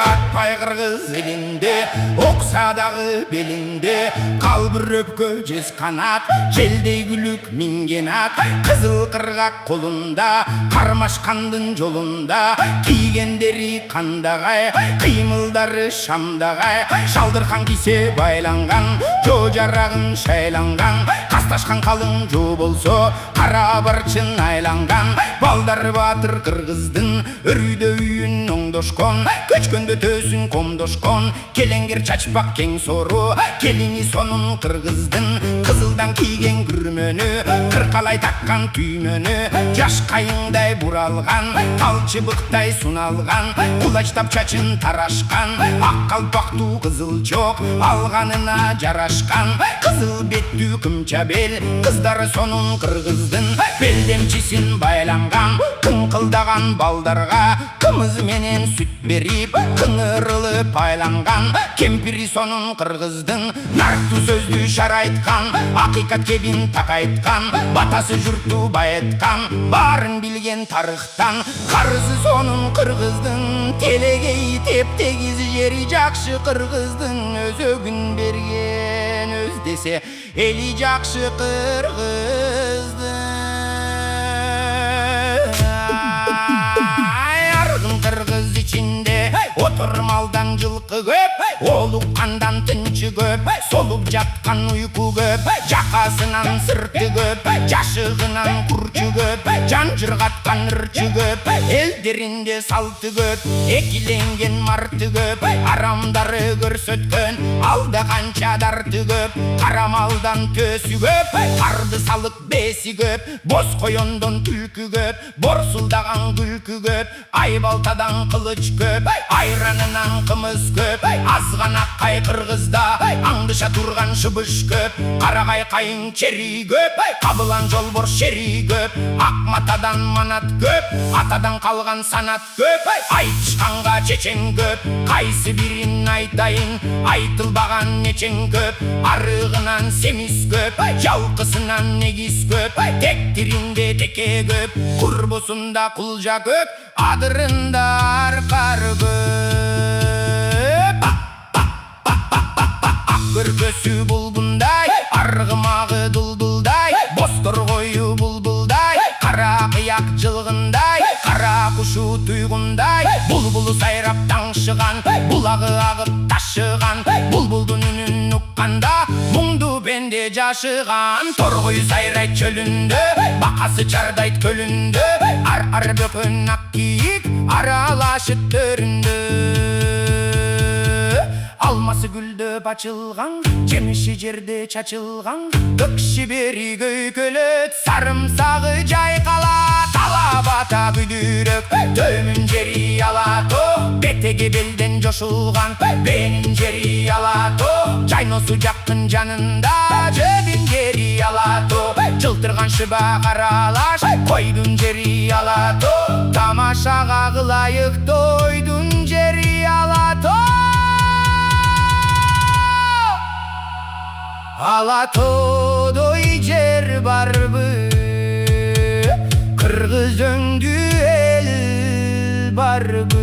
Atpay kırgız elinde, oksa dağı belinde, kalbur öpkö cez kanat, jelde gülük mingen at. Kızıl kırgak kolunda, karmaşkandın jolunda, kiygендери kandagay, kıymılдары şamdagay. Şaldırkan kise baylangan, jo jaragın şaylangan, kastашкан kalın jo bolso, kara barçın aylangan. Balдар батыр кыргыздын, өрүйдө үйүн оңдошкон, көчкөндө төсүн комдошкон. Келеңгер чачпак кең сору, келини сонун кыргыздын, кызылдан кийген күрмөнү, кыркалай таккан түймөнү. Жаш кайыңдай буралган, талчыбыктай суналган, кулачтап чачын тарашкан, ак калпактуу кызыл жок, алганына жарашкан. Кызыл беттүү кымча бел, кыздары сонун кыргыздын, белдемчисин байланган. Кыңкылдаган балдарга кымыз менен сүт берип, кыңырылып айланган. Кемпири сонун кыргыздын, нарту сөздү шар айткан, акыйкат кебин так айткан, батасы журтту байыткан, баарын билген тарыхтан. Карызы сонун кыргыздын, телегей тептегиз жери жакшы кыргыздын, өзөгүн берген өз десе эли жакшы кыргыздын. Kırgız içinde oturmaldan жылкы көп, олуккандан тынчы көп, солуп жаткан уйку көп, жакасынан сырты көп, жашыгынан курчу көп, жан жыргаткан ырчы көп, элдеринде салты көп, экиленген марты көп, арамдары көрсөткөн алда канча дарты көп. Карамалдан төсү көп, карды салык беси көп, боз коёндон түлкү көп, борсулдаган күлкү көп, айбалтадан кылыч көп, айранынан кымыз көп. Азгана кай кыргызда аңдыша турган шыбыш көп, карагай кайың чери көп, кабылан жолбор шери көп, ак матадан манат көп, атадан калган санат көп. Айтышканга чечен көп, кайсы бирин айтайын, айтылбаган нечең көп, арыгынан семиз көп, жалкысынан негиз көп, тектиринде теке көп, курбусунда кулжа көп, адырында аркар көп. Көркөсү булбундай, аргымагы дулдулдай, бостор кою булбулдай, кара кыяк жылгындай, кара кушу туйгундай. Булбулу сайрап таңшыган, булагы агып ташыган, булбулдун үнүн укканда муңду бенде жашыган. Торгой сайрайт чөлүндө, бакасы чардайт көлүндө, ар бөкөн ак кийик аралашыт төрүндө. Алмасы гүлдөп ачылган, жемиши жерде чачылган, көкши бери көйкөлөт, сарымсагы жайкалат, алабата бүдүрөк, төмүн жери алато, бетеги белден жошулган, бенин жери алато, жайносу жактын жанында, жебин жери алато, жылтырган шыба каралаш, койдун жери алато, тамашага кылайык тойдун жери алато. Alatodой жер барбы, кыргыз өңдүү эл барбы.